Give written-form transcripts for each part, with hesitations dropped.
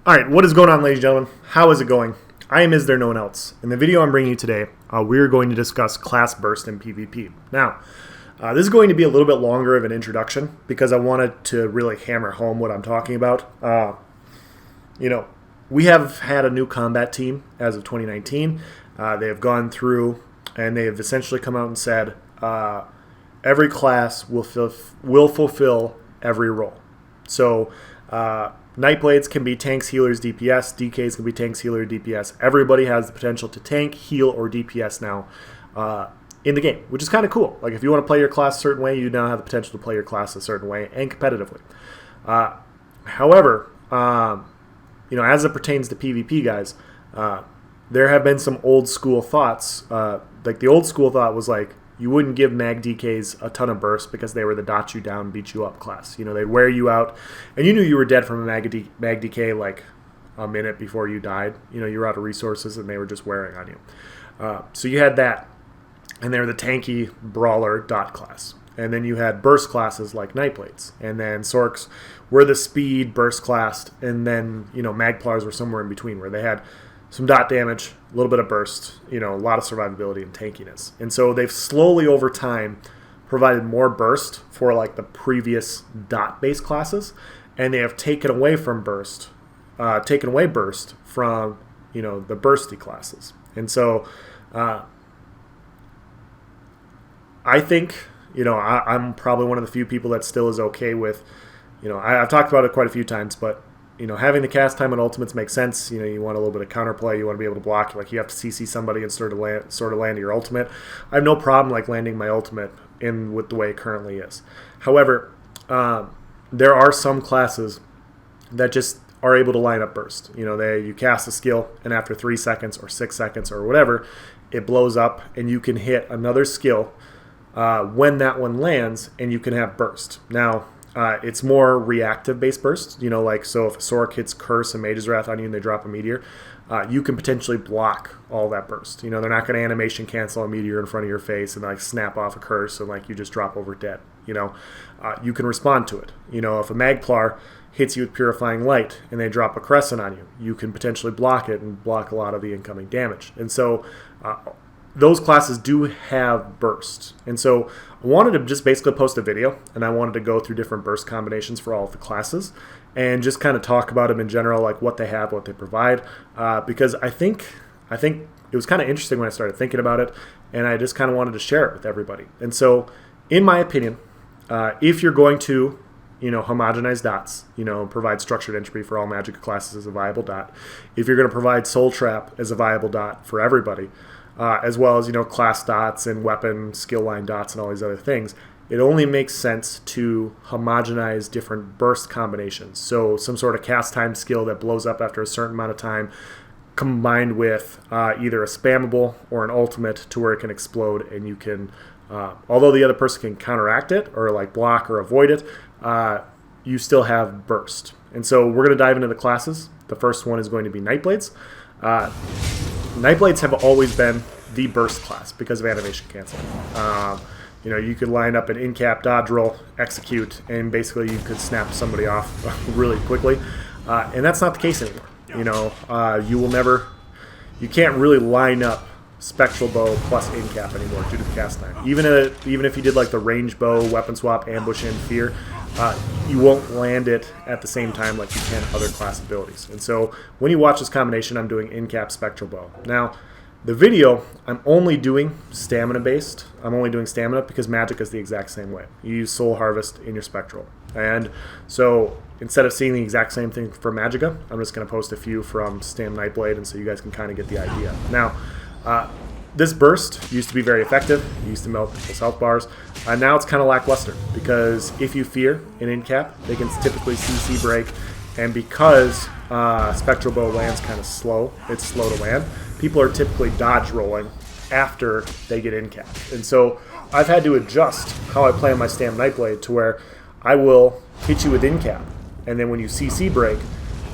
Alright, what is going on, ladies and gentlemen? How is it going? I am Is There No One Else. In the video I'm bringing you today, we're going to discuss class burst in PvP. Now, this is going to be a little bit longer of an introduction because I wanted to really hammer home what I'm talking about. We have had a new combat team as of 2019. They have gone through and they have essentially come out and said every class will fulfill every role. So, Nightplates can be tanks, healers, DPS. DKs can be tanks, healer, DPS. Everybody has the potential to tank, heal, or DPS now in the game, which is kind of cool. Like if you want to play your class a certain way, you now have the potential to play your class a certain way and competitively. However, as it pertains to PvP, guys, there have been some old school thoughts. Like the old school thought was like, you wouldn't give mag DKs a ton of burst because they were the dot you down, beat you up class. They'd wear you out, and you knew you were dead from a mag DK like a minute before you died. You were out of resources, and they were just wearing on you. So you had that, and they were the tanky brawler dot class. And then you had burst classes like Nightplates, and then Sorcs were the speed burst class, and then Magplars were somewhere in between where they had some dot damage, a little bit of burst, a lot of survivability and tankiness. And so they've slowly over time provided more burst for like the previous dot-based classes, and they have taken away burst from, the bursty classes. And so I think, I'm probably one of the few people that still is okay with, I've talked about it quite a few times, but having the cast time on ultimates makes sense. You want a little bit of counterplay. You want to be able to block. Like you have to CC somebody and sort of land your ultimate. I have no problem like landing my ultimate in with the way it currently is. However, there are some classes that just are able to line up burst. You cast a skill and after 3 seconds or 6 seconds or whatever, it blows up and you can hit another skill when that one lands and you can have burst. Now, it's more reactive-based burst, so if a Sorc hits Curse and Mage's Wrath on you and they drop a Meteor, you can potentially block all that burst. They're not going to animation cancel a Meteor in front of your face and like snap off a Curse and like you just drop over dead. You can respond to it. If a Magplar hits you with Purifying Light and they drop a Crescent on you, you can potentially block it and block a lot of the incoming damage. And so those classes do have burst. And so I wanted to just basically post a video, and I wanted to go through different burst combinations for all of the classes and just kind of talk about them in general, like what they have, what they provide, because I think it was kind of interesting when I started thinking about it, and I just kind of wanted to share it with everybody. And so, in my opinion, if you're going to homogenize dots, provide structured entropy for all magic classes as a viable dot, if you're going to provide Soul Trap as a viable dot for everybody, as well as class dots and weapon skill line dots and all these other things, it only makes sense to homogenize different burst combinations. So some sort of cast time skill that blows up after a certain amount of time combined with either a spammable or an ultimate to where it can explode and you can, although the other person can counteract it or like block or avoid it, you still have burst. And so we're going to dive into the classes. The first one is going to be Nightplates. Nightplates have always been the burst class because of animation cancel. You could line up an in-cap dodge roll, execute, and basically you could snap somebody off really quickly. And that's not the case anymore. You can't really line up Spectral Bow plus in-cap anymore due to the cast time. Even if you did like the range bow, weapon swap, ambush, and fear, you won't land it at the same time like you can other class abilities. And so when you watch this combination, I'm doing in-cap Spectral Bow. Now, the video, I'm only doing stamina-based. I'm only doing stamina because magic is the exact same way. You use Soul Harvest in your Spectral. And so instead of seeing the exact same thing for Magicka, I'm just going to post a few from Stam Nightblade, and so you guys can kind of get the idea. Now, this burst used to be very effective. It used to melt people's health bars. Now it's kind of lackluster because if you fear an in-cap, they can typically CC break, and because Spectral Bow lands kind of slow, it's slow to land, people are typically dodge rolling after they get in-capped. And so I've had to adjust how I play on my Stam Nightblade to where I will hit you with in-cap, and then when you CC break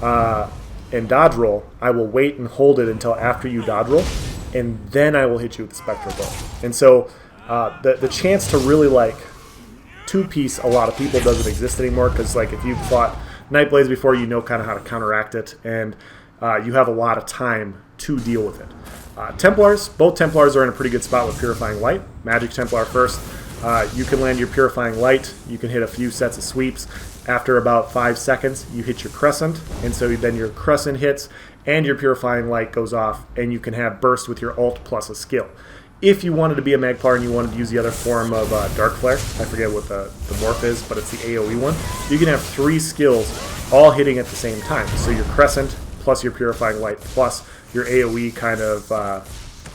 and dodge roll, I will wait and hold it until after you dodge roll, and then I will hit you with the Spectral Bow. And so the chance to really like two-piece a lot of people doesn't exist anymore because like if you fought Nightblades before, you know kind of how to counteract it, and you have a lot of time to deal with it. Templars, both Templars are in a pretty good spot with Purifying Light. Magic Templar first. You can land your Purifying Light. You can hit a few sets of sweeps. After about 5 seconds, you hit your Crescent, and so then your Crescent hits, and your Purifying Light goes off, and you can have Burst with your ult plus a skill. If you wanted to be a Magplar and you wanted to use the other form of Dark Flare, I forget what the morph is, but it's the AoE one, you can have 3 skills all hitting at the same time. So your Crescent, plus your Purifying Light, plus your AoE kind of,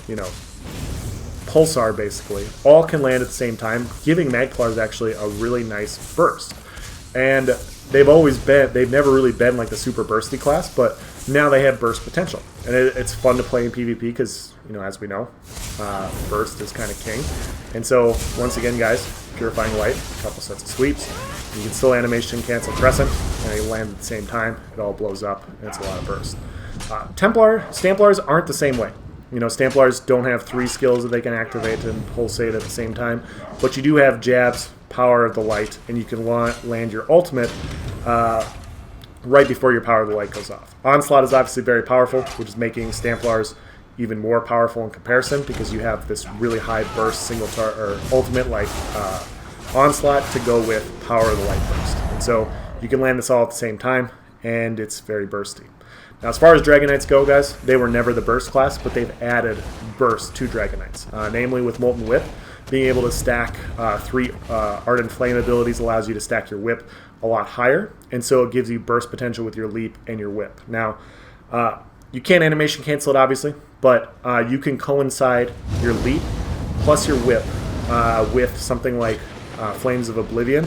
you know, pulsar basically, all can land at the same time, giving Magplars actually a really nice burst. And they've never really been like the super bursty class, but now they have burst potential. And it's fun to play in PvP because, you know, as we know, burst is kind of king. And so, once again, guys, Purifying Light, a couple sets of sweeps. You can still animation cancel Crescent, and they land at the same time. It all blows up, and it's a lot of burst. Stamplars aren't the same way. You know, Stamplars don't have 3 skills that they can activate and pulsate at the same time, but you do have jabs, Power of the Light, and you can land your ultimate right before your Power of the Light goes off. Onslaught is obviously very powerful, which is making Stamplars even more powerful in comparison because you have this really high burst ultimate like Onslaught to go with Power of the Light burst. And so you can land this all at the same time, and it's very bursty. Now, as far as Dragon Knights go, guys, they were never the burst class, but they've added burst to Dragon Knights, namely with Molten Whip. Being able to stack 3 Ardent Flame abilities allows you to stack your Whip a lot higher, and so it gives you burst potential with your Leap and your Whip. Now, you can't animation cancel it, obviously, but you can coincide your Leap plus your Whip with something like Flames of Oblivion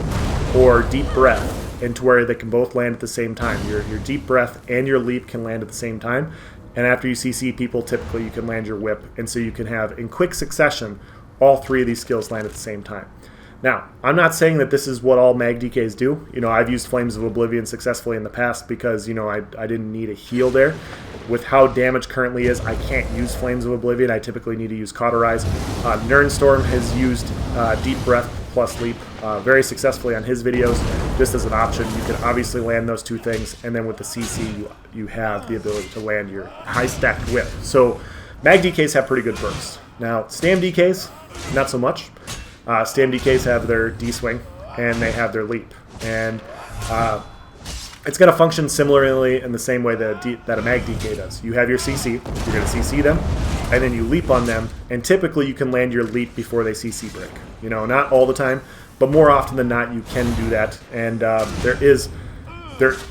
or Deep Breath, into where they can both land at the same time. Your Deep Breath and your Leap can land at the same time, and after you CC people, typically you can land your Whip, and so you can have, in quick succession, all 3 of these skills land at the same time. Now, I'm not saying that this is what all Mag DKs do. You know, I've used Flames of Oblivion successfully in the past because, you know, I didn't need a heal there. With how damage currently is, I can't use Flames of Oblivion. I typically need to use Cauterize. Nernstorm has used Deep Breath plus Leap very successfully on his videos, just as an option. You can obviously land those 2 things, and then with the CC, you have the ability to land your high-stacked Whip. So, Mag DKs have pretty good bursts. Now, Stam DKs, not so much. Stam DKs have their D-Swing, and they have their Leap. And it's going to function similarly in the same way that a Mag DK does. You have your CC, you're going to CC them, and then you Leap on them, and typically you can land your Leap before they CC break. You know, not all the time, but more often than not, you can do that. And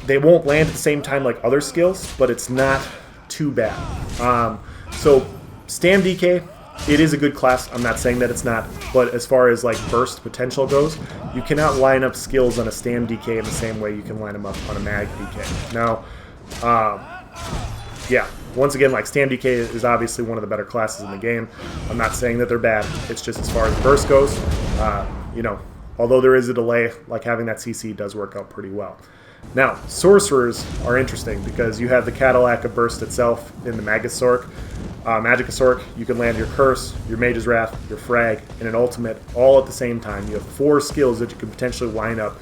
they won't land at the same time like other skills, but it's not too bad. So, Stam DK, it is a good class. I'm not saying that it's not, but as far as like burst potential goes, you cannot line up skills on a Stam DK in the same way you can line them up on a Mag DK. Now, yeah, once again, like Stam DK is obviously one of the better classes in the game. I'm not saying that they're bad. It's just as far as burst goes, you know, although there is a delay, like having that CC does work out pretty well. Now, Sorcerers are interesting because you have the Cadillac of Burst itself in the Magisork. Magisork, you can land your Curse, your Mage's Wrath, your Frag, and an Ultimate all at the same time. You have 4 skills that you can potentially line up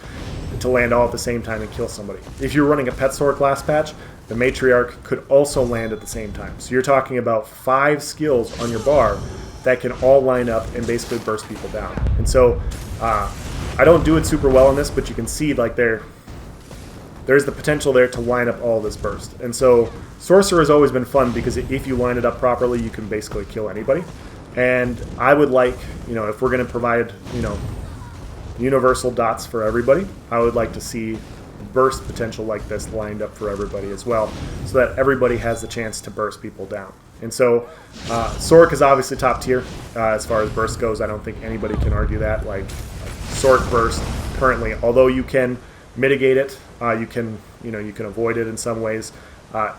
to land all at the same time and kill somebody. If you're running a Petsork last patch, the Matriarch could also land at the same time. So you're talking about 5 skills on your bar that can all line up and basically burst people down. And so, I don't do it super well in this, but you can see like there's the potential there to line up all this burst. And so Sorcerer has always been fun because if you line it up properly, you can basically kill anybody. And I would like, you know, if we're going to provide, you know, universal dots for everybody, I would like to see burst potential like this lined up for everybody as well, so that everybody has the chance to burst people down. And so Sork is obviously top tier as far as burst goes. I don't think anybody can argue that. Like Sork burst currently, although you can mitigate it, you can avoid it in some ways.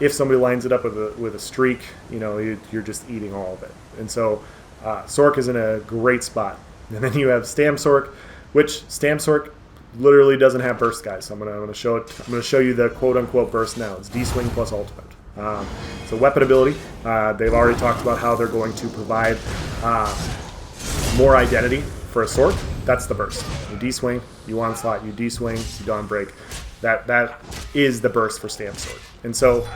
If somebody lines it up with a streak, you know, you're just eating all of it. And so Sork is in a great spot. And then you have Stam Sork, which Stam Sork literally doesn't have burst, guys. So I'm gonna show it. I'm gonna show you the quote unquote burst now. It's D-Swing plus Ultimate. So weapon ability. They've already talked about how they're going to provide more identity for a Sork. That's the burst. You D-Swing, you Onslaught, you D-Swing, you Dawn Break. That is the burst for Stam Sword. And so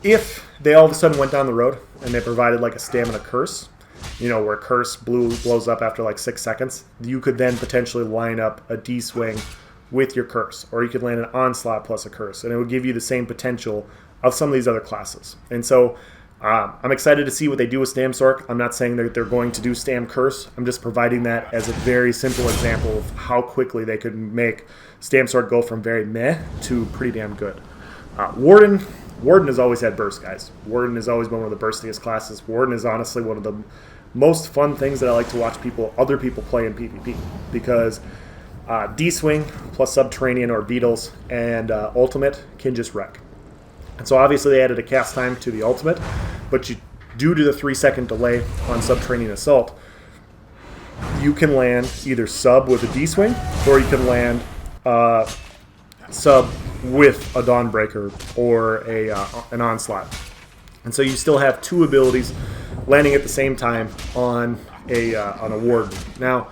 if they all of a sudden went down the road and they provided like a stamina curse, you know, where curse blows up after like 6 seconds, you could then potentially line up a D-swing with your curse, or you could land an onslaught plus a curse, and it would give you the same potential of some of these other classes. And so I'm excited to see what they do with Stam Sorc. I'm not saying that they're going to do Stam Curse. I'm just providing that as a very simple example of how quickly they could make Stam Sorc go from very meh to pretty damn good. Warden has always had burst, guys. Warden has always been one of the burstingest classes. Warden is honestly one of the most fun things that I like to watch other people play in PvP, because D-Swing plus Subterranean or Beetles and Ultimate can just wreck. And so obviously they added a cast time to the Ultimate, but due to the 3-second delay on Subterranean Assault, you can land either sub with a D-Swing, or you can land sub with a Dawnbreaker or an Onslaught. And so you still have 2 abilities landing at the same time on a Warden. Now,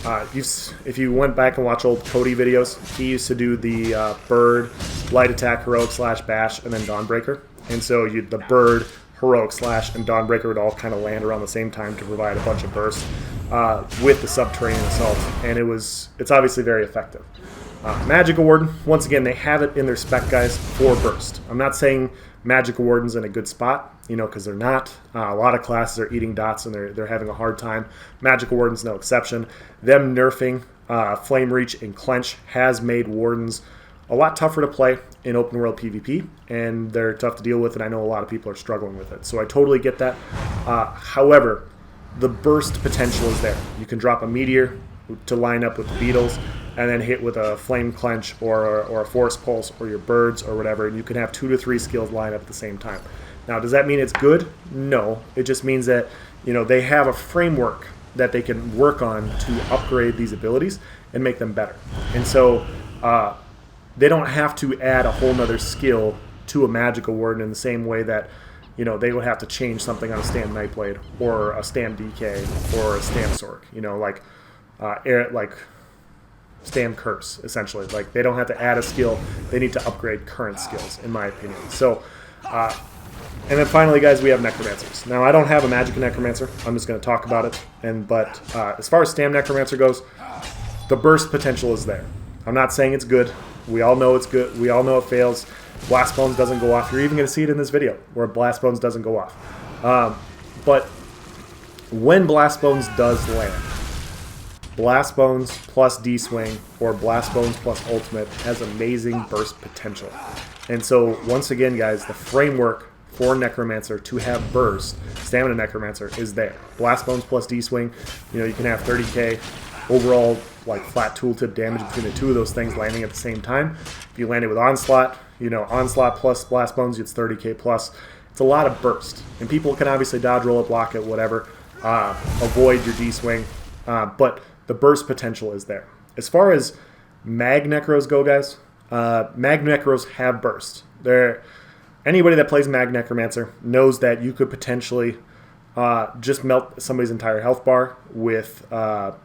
if you went back and watched old Cody videos, he used to do the Bird, Light Attack, Heroic / Bash, and then Dawnbreaker. And so the Bird, Heroic / and Dawnbreaker would all kind of land around the same time to provide a bunch of burst with the Subterranean Assault, and it's obviously very effective. Magical Warden, once again, they have it in their spec, guys, for burst. I'm not saying Magical Warden's in a good spot, you know, because they're not. A lot of classes are eating dots and they're having a hard time. Magical Warden's no exception. Them nerfing Flame Reach and Clench has made Wardens a lot tougher to play in open world PvP, and they're tough to deal with, and I know a lot of people are struggling with it. So I totally get that. However, the burst potential is there. You can drop a Meteor to line up with the Beetles, and then hit with a Flame Clench or a Force Pulse or your Birds or whatever, and you can have 2 to 3 skills line up at the same time. Now, does that mean it's good? No. It just means that, you know, they have a framework that they can work on to upgrade these abilities and make them better. And so they don't have to add a whole nother skill to a Magical Warden in the same way that, you know, they would have to change something on a Stam Nightplate or a Stam DK or a Stam Sorc, you know, like Stam Curse, essentially. Like, they don't have to add a skill, they need to upgrade current skills, in my opinion. So, and then finally, guys, we have Necromancers. Now, I don't have a Magic Necromancer, I'm just going to talk about it, but as far as Stam Necromancer goes, the burst potential is there. I'm not saying it's good, we all know it's good, we all know it fails. Blast Bones doesn't go off, you're even going to see it in this video, where Blast Bones doesn't go off. But when Blast Bones does land, Blast Bones plus D-Swing or Blast Bones plus Ultimate has amazing burst potential. And so, once again, guys, the framework for Necromancer to have burst, Stamina Necromancer, is there. Blast Bones plus D-Swing, you know, you can have 30k overall, like, flat tooltip damage between the 2 of those things landing at the same time. If you land it with Onslaught, you know, Onslaught plus Blast Bones, it's 30k plus. It's a lot of burst. And people can obviously dodge, roll it, block it, whatever, avoid your D-Swing, but the burst potential is there. As far as Mag Necros go, guys, Mag Necros have burst. Anybody that plays Mag Necromancer knows that you could potentially just melt somebody's entire health bar with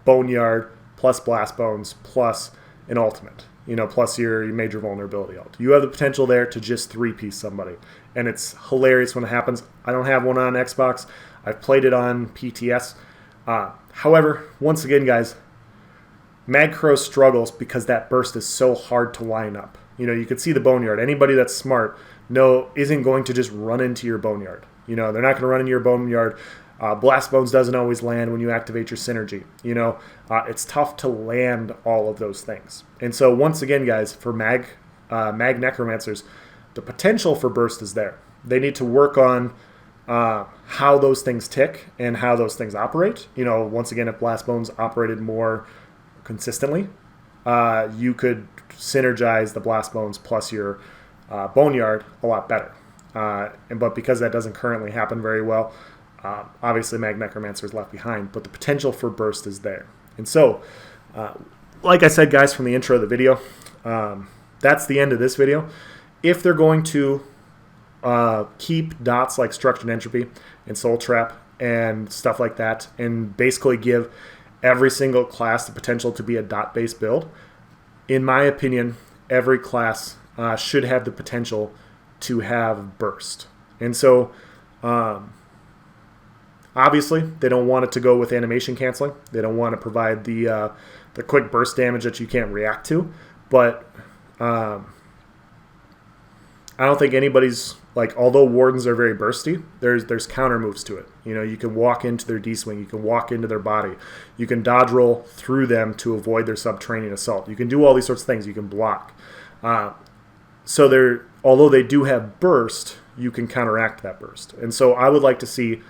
Boneyard plus Blast Bones plus an Ultimate, you know, plus your major vulnerability ult. You have the potential there to just 3-piece somebody, and it's hilarious when it happens. I don't have one on Xbox. I've played it on PTS. However, once again, guys, Magcro struggles because that burst is so hard to line up. You know, you can see the Boneyard. Anybody that's smart isn't going to just run into your Boneyard. You know, they're not going to run into your Boneyard. Blast Bones doesn't always land when you activate your synergy. You know, it's tough to land all of those things. And so, once again, guys, for Mag Necromancers, the potential for burst is there. They need to work on how those things tick and how those things operate. You know, once again, if Blast Bones operated more consistently, you could synergize the Blast Bones plus your Boneyard a lot better. But because that doesn't currently happen very well, obviously Mag Necromancer is left behind, but the potential for burst is there. And so, like I said, guys, from the intro of the video, that's the end of this video. If they're going to keep dots like Structured Entropy and Soul Trap and stuff like that, and basically give every single class the potential to be a dot-based build, in my opinion, every class should have the potential to have burst. And so obviously they don't want it to go with animation canceling. They don't want to provide the quick burst damage that you can't react to. But I don't think anybody's, like, although Wardens are very bursty, there's counter moves to it. You know, you can walk into their D-swing, you can walk into their body, you can dodge roll through them to avoid their subterranean assault. You can do all these sorts of things. You can block. So although they do have burst, you can counteract that burst. And so I would like to see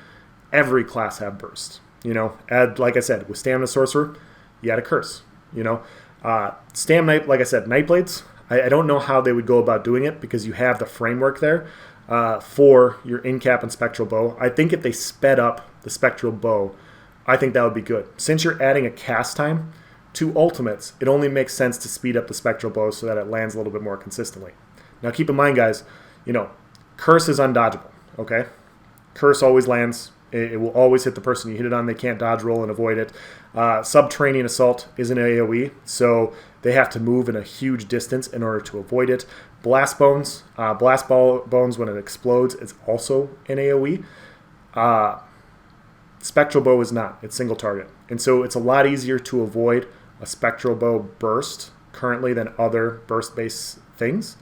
every class have burst. You know, like I said, with Stamina Sorcerer, you add a curse. You know, like I said, Nightplates, I don't know how they would go about doing it because you have the framework there for your in-cap and Spectral Bow. I think if they sped up the Spectral Bow, I think that would be good. Since you're adding a cast time to ultimates, it only makes sense to speed up the Spectral Bow so that it lands a little bit more consistently. Now keep in mind, guys, you know, curse is undodgeable, okay? Curse always lands. It will always hit the person you hit it on. They can't dodge roll and avoid it. Subterranean Assault is an AoE, so they have to move in a huge distance in order to avoid it. Blast Bones, Bones when it explodes, is also an AoE. Spectral Bow is not. It's single target. And so it's a lot easier to avoid a Spectral Bow burst currently than other burst-based things.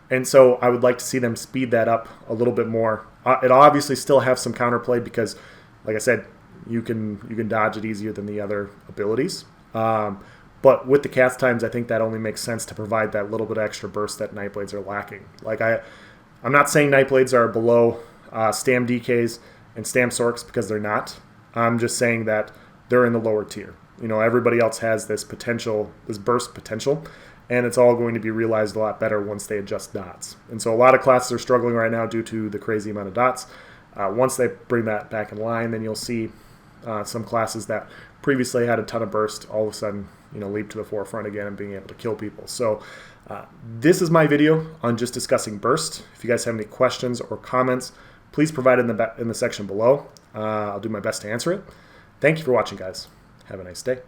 And so I would like to see them speed that up a little bit more. It'll obviously still have some counterplay because, like I said, you can dodge it easier than the other abilities. But with the cast times, I think that only makes sense to provide that little bit extra burst that Nightblades are lacking. Like I'm not saying Nightblades are below Stam DKs and Stam Sorks because they're not. I'm just saying that they're in the lower tier. You know, everybody else has this potential, this burst potential, and it's all going to be realized a lot better once they adjust dots. And so a lot of classes are struggling right now due to the crazy amount of dots. Once they bring that back in line, then you'll see some classes that previously had a ton of burst all of a sudden, you know, leap to the forefront again and being able to kill people. So this is my video on just discussing burst. If you guys have any questions or comments, please provide it in the section below. I'll do my best to answer it. Thank you for watching, guys. Have a nice day.